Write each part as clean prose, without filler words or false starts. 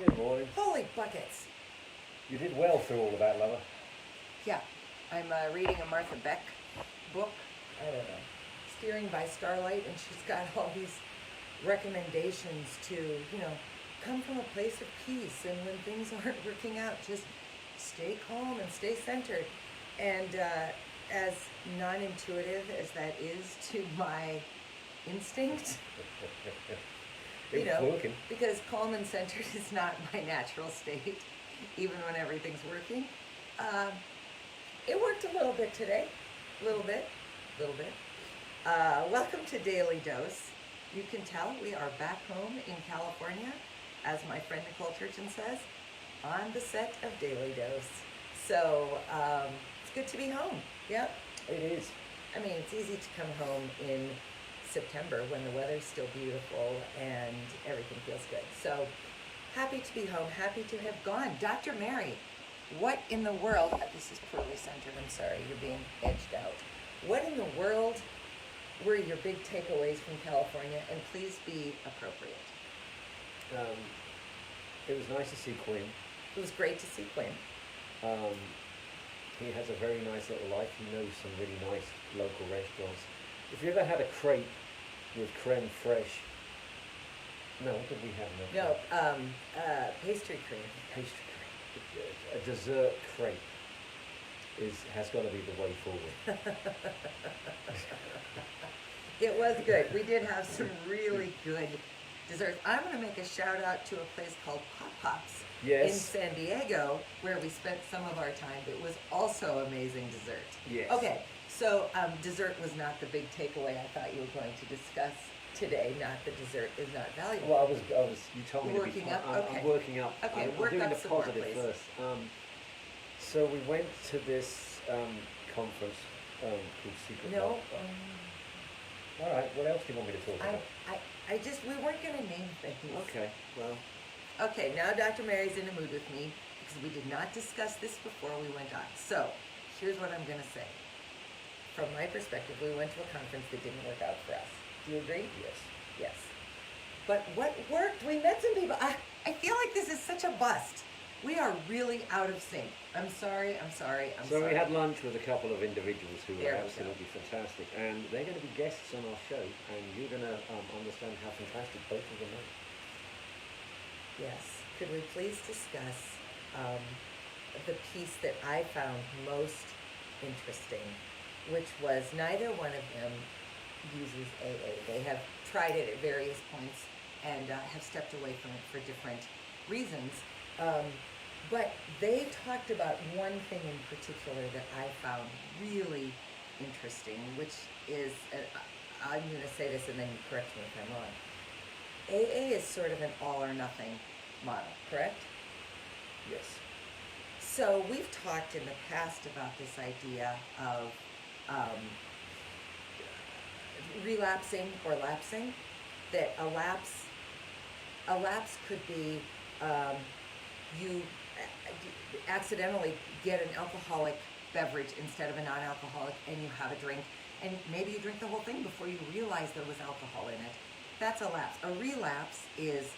Good morning. Holy buckets. You did well through all of that, lover. Yeah, I'm reading a Martha Beck book, I don't know, Steering by Starlight, and she's got all these recommendations to, come from a place of peace, and when things aren't working out, just stay calm and stay centered. And as non-intuitive as that is to my instinct, It was working. because calm and centered is not my natural state, even when everything's working. It worked a little bit today, a little bit. Welcome to Daily Dose. You can tell we are back home in California, as my friend Nicole Churchin says, on the set of Daily Dose. So it's good to be home. Yeah, It is. I mean, it's easy to come home in September when the weather's still beautiful and everything feels good. So happy to be home, happy to have gone. Dr. Mary, what in the world, this is poorly centered, I'm sorry, you're being edged out. What in the world were your big takeaways from California? And please be appropriate. It was nice to see Quinn. It was great to see Quinn. He has a very nice little life. He knows some really nice local restaurants. If you ever had a crepe with creme fraiche, no, what did we have? Pastry cream. Pastry crepe. A dessert crepe has got to be the way forward. It was good. We did have some really good desserts. I'm going to make a shout out to a place called Pop Pops in Yes. San Diego, where we spent some of our time. It was also amazing dessert. Yes. Okay, so dessert was not the big takeaway I thought you were going to discuss today. Not that dessert is not valuable. Well, you told me Working to be, up? Okay. I'm working up. Okay, I'm work doing up the some more, positive please. first. So we went to this conference called Secret No, Love. All right, what else do you want me to talk about? we weren't going to name things. Okay, well, Okay, now Dr. Mary's in a mood with me because we did not discuss this before we went on. So, here's what I'm going to say. From my perspective, we went to a conference that didn't work out for us. Do you agree? yes. Yes. But what worked? We met some people. I feel like this is such a bust. We are really out of sync. I'm sorry. So we had lunch with a couple of individuals who There were we go. absolutely fantastic, and they're going to be guests on our show, and you're going to understand how fantastic both of them are. Yes. Could we please discuss the piece that I found most interesting, which was neither one of them uses AA. They have tried it at various points and have stepped away from it for different reasons. But they talked about one thing in particular that I found really interesting, which is, I'm going to say this and then you correct me if I'm wrong. AA is sort of an all or nothing model, correct? Yes. So we've talked in the past about this idea of relapsing or lapsing, that a lapse could be you accidentally get an alcoholic beverage instead of a non-alcoholic, and you have a drink, and maybe you drink the whole thing before you realize there was alcohol in it. That's a lapse. A relapse is,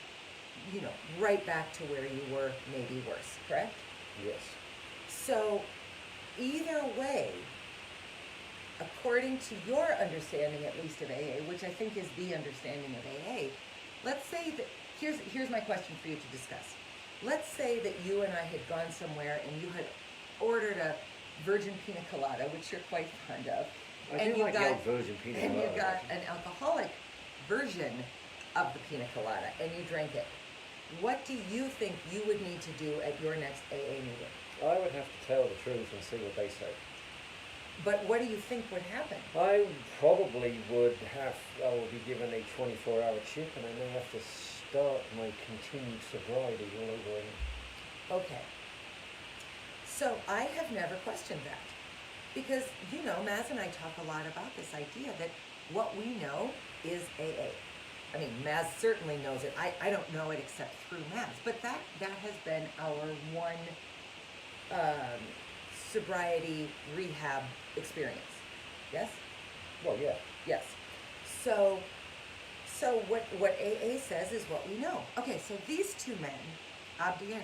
right back to where you were, maybe worse, correct? Yes. So either way, according to your understanding, at least of AA, which I think is the understanding of AA, let's say that, here's my question for you to discuss. Let's say that you and I had gone somewhere and you had ordered a virgin pina colada, which you're quite fond of, I do like the old virgin pina and colada. you got an alcoholic version of the pina colada, and you drank it. What do you think you would need to do at your next AA meeting? I would have to tell the truth and see what they say. But what do you think would happen? I probably would be given a 24-hour chip, and I may have to start my continued sobriety all over again. Okay. So I have never questioned that. Because, Maz and I talk a lot about this idea that what we know is AA. I mean, Maz certainly knows it. I don't know it except through Maz. But that has been our one sobriety rehab experience. Yes? Well, yeah. Yes. So what AA says is what we know. Okay, so these two men Adi and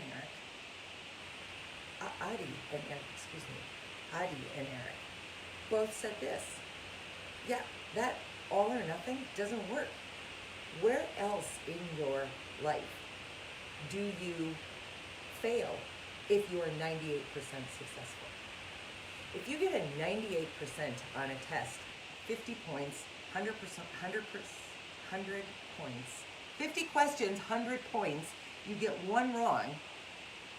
Eric both said this. Yeah, that all or nothing doesn't work. Where else in your life do you fail if you are 98% successful? If you get a 98% on a test, 50 points, 100%, 100 points, 50 questions, 100 points, you get one wrong,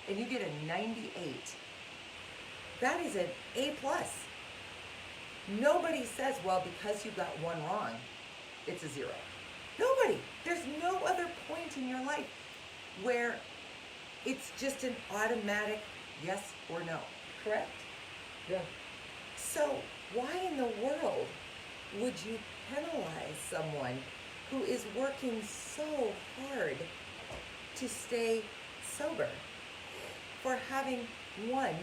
and you get a 98, that is an A+. Nobody says, well, because you got one wrong, it's a 0. Nobody. There's no other point in your life where it's just an automatic yes or no. Correct? Yeah. So why in the world would you penalize someone who is working so hard to stay sober for having one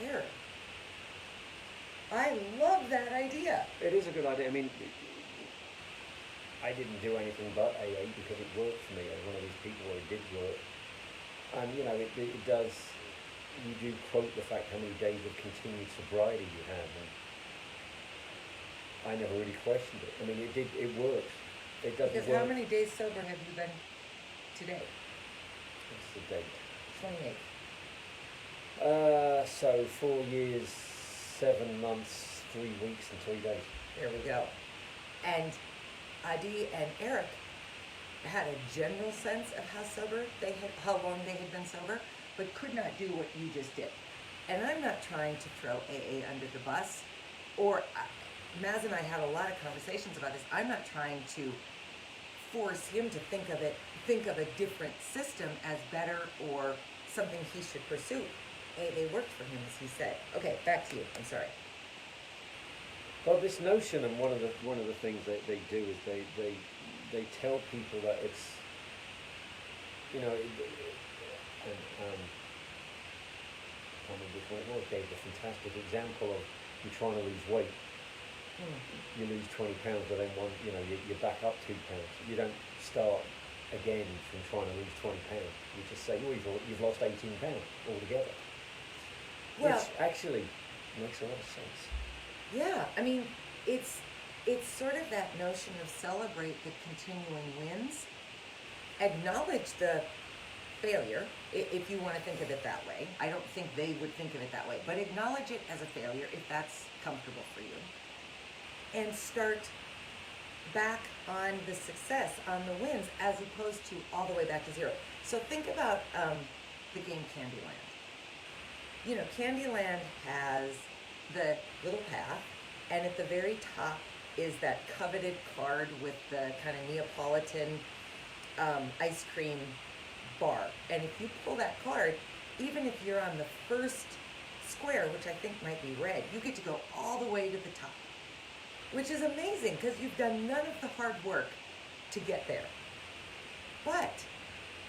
error? I love that idea. It is a good idea. I mean, I didn't do anything but AA because it worked for me. I was one of these people where it did work. And, you know, it does, you do quote the fact how many days of continued sobriety you have. And I never really questioned it. I mean, it works. It doesn't Because work. how many days sober have you been today? What's the date? 28. So 4 years, 7 months, 3 weeks and 3 days. There we go. And Adi and Eric had a general sense of how long they had been sober, but could not do what you just did. And I'm not trying to throw AA under the bus, or Maz and I had a lot of conversations about this. I'm not trying to force him to think of a different system as better or something he should pursue. AA worked for him, as he said. Okay, back to you. I'm sorry. Well, this notion, and one of the things they do is they tell people that it's, you know, I mean, before it gave a fantastic example of you trying to lose weight. You lose 20 pounds, but then you're back up 2 pounds. You don't start again from trying to lose 20 pounds. You just say, oh, you've lost 18 pounds altogether. Well, which actually makes a lot of sense. Yeah, I mean, it's sort of that notion of celebrate the continuing wins, acknowledge the failure, if you want to think of it that way. I don't think they would think of it that way, but acknowledge it as a failure if that's comfortable for you. And start back on the success, on the wins, as opposed to all the way back to 0. So think about the game Candyland. You know, Candyland has the little path, and at the very top is that coveted card with the kind of Neapolitan ice cream bar. And if you pull that card, even if you're on the first square, which I think might be red, you get to go all the way to the top, which is amazing because you've done none of the hard work to get there. But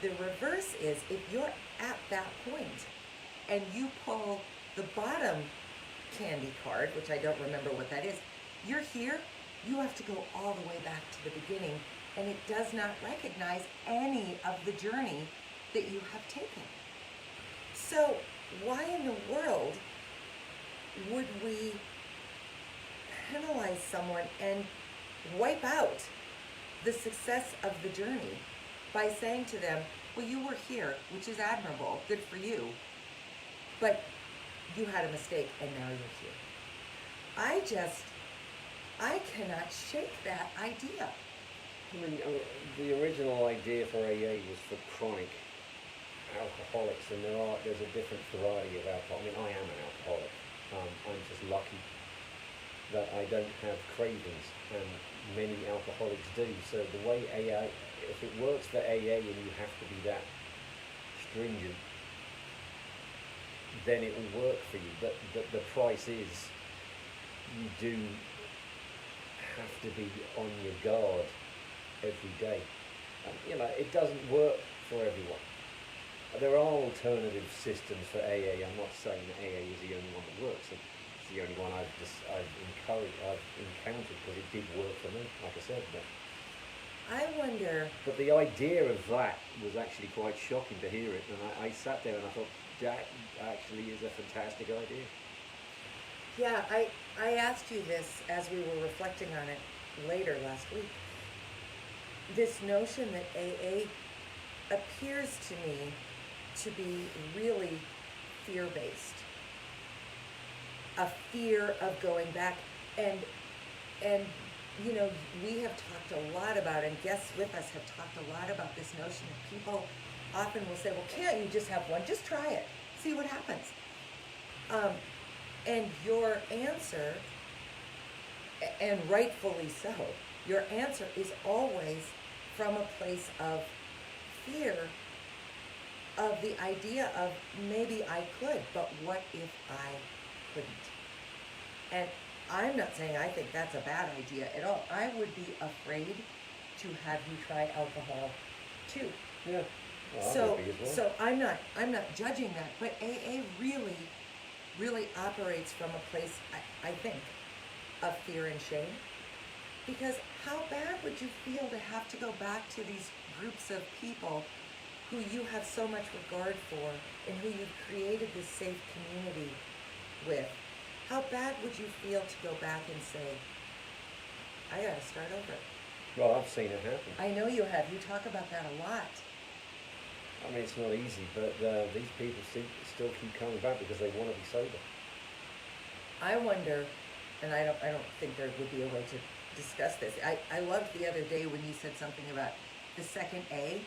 the reverse is, if you're at that point and you pull the bottom candy card, which I don't remember what that is, you're here, you have to go all the way back to the beginning, and it does not recognize any of the journey that you have taken. So why in the world would we penalize someone and wipe out the success of the journey by saying to them, well, you were here, which is admirable, good for you, but you had a mistake and now you're here. I cannot shake that idea. I mean, the original idea for AA was for chronic alcoholics, and there's a different variety of alcohol. I mean, I am an alcoholic. I'm just lucky that I don't have cravings, and many alcoholics do. So the way AA, if it works for AA and you have to be that stringent, then it will work for you. But the price is you do have to be on your guard every day. You know, it doesn't work for everyone. There are alternative systems for AA. I'm not saying that AA is the only one that works. It's the only one I've encountered because it did work for me, like I said. But I wonder. But the idea of that was actually quite shocking to hear it, and I sat there and I thought, that actually is a fantastic idea. Yeah, I asked you this as we were reflecting on it later last week. This notion that AA appears to me to be really fear based. A fear of going back, and and you know, we have talked a lot about, and guests with us have talked a lot about this notion that people often will say, well, can't you just have one? Just try it, see what happens. Um, and your answer, and rightfully so, your answer is always from a place of fear, of the idea of maybe I could, but what if I couldn't? And I'm not saying I think that's a bad idea at all. I would be afraid to have you try alcohol too. Yeah. Well, So well. so I'm not judging that, but AA really operates from a place, I think, of fear and shame. Because how bad would you feel to have to go back to these groups of people who you have so much regard for and who you've created this safe community with? How bad would you feel to go back and say, I gotta start over? Well, I've seen it happen. I know you have. You talk about that a lot. I mean, it's not easy, but these people still keep coming back because they want to be sober. I wonder, and I don't think there would be a way to discuss this. I loved the other day when you said something about the second A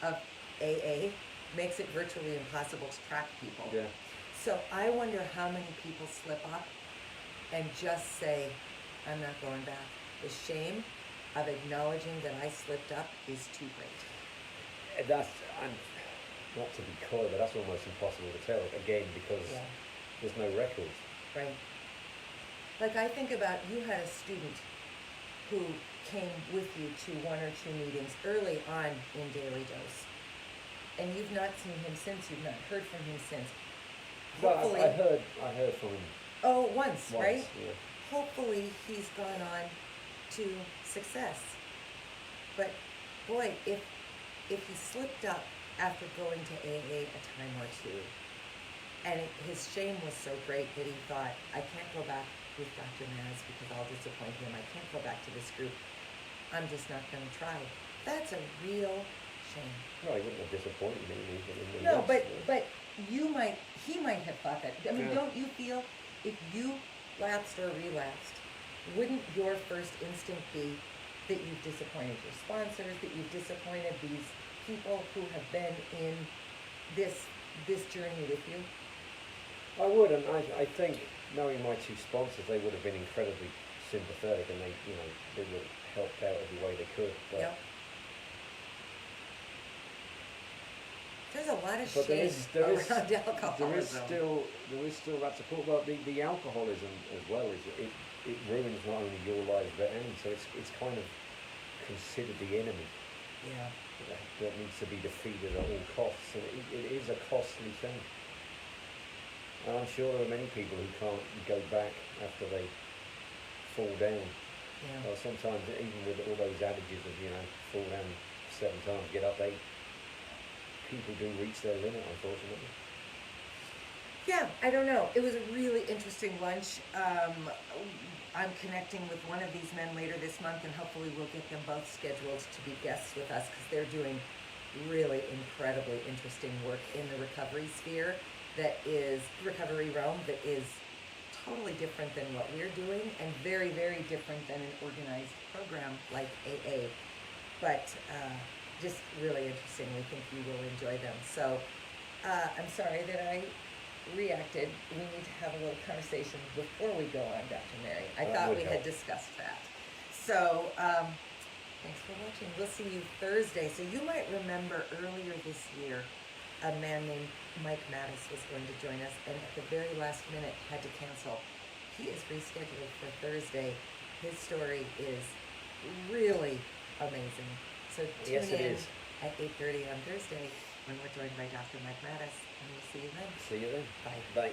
of AA makes it virtually impossible to track people. Yeah. So I wonder how many people slip up and just say, I'm not going back. The shame of acknowledging that I slipped up is too great. And that's, and not to be coy, but that's almost impossible to tell, again, because Yeah. there's no records. Right. Like I think about, you had a student who came with you to one or two meetings early on in Daily Dose. And you've not seen him since, you've not heard from him since. Well, Hopefully, I heard from him oh, once, right? Yeah. Hopefully he's gone on to success. But boy, if he slipped up after going to AA a time or two, and his shame was so great that he thought, I can't go back with Dr. Maz because I'll disappoint him. I can't go back to this group. I'm just not going to try. That's a real shame. Well, he wouldn't have disappointed me even in the No, rest, but he might have thought that. I mean, Yeah. don't you feel if you lapsed or relapsed, wouldn't your first instinct be that you've disappointed your sponsors, that you've disappointed these people who have been in this journey with you? I would, and I think, knowing my two sponsors, they would have been incredibly sympathetic, and they would have helped out every way they could. But, Yeah. There's a lot of but shame around alcoholism. there is still that support. Well, the alcoholism as well is it ruins not only your lives but Annie's. So it's kind of considered the enemy Yeah. that needs to be defeated at all costs, and it is a costly thing. And I'm sure there are many people who can't go back after they fall down. Yeah. Well, sometimes even with all those adages of fall down 7 times, get up 8. People do reach their limit, unfortunately. Yeah, I don't know. It was a really interesting lunch. I'm connecting with one of these men later this month, and hopefully we'll get them both scheduled to be guests with us because they're doing really incredibly interesting work in the recovery sphere that is, recovery realm, that is totally different than what we're doing and very, very different than an organized program like AA. But just really interesting. We think you will enjoy them. So I'm sorry that I reacted. We need to have a little conversation before we go on, Dr. Mary. I thought we had discussed that. So thanks for watching. We'll see you Thursday. So you might remember earlier this year, a man named Mike Mattis was going to join us, and at the very last minute had to cancel. He is rescheduled for Thursday. His story is really amazing. So tune Yes, it in is. at 8:30 on Thursday when we're joined by Dr. Mike Mattis, and we'll see you then. See you then. Bye. Bye.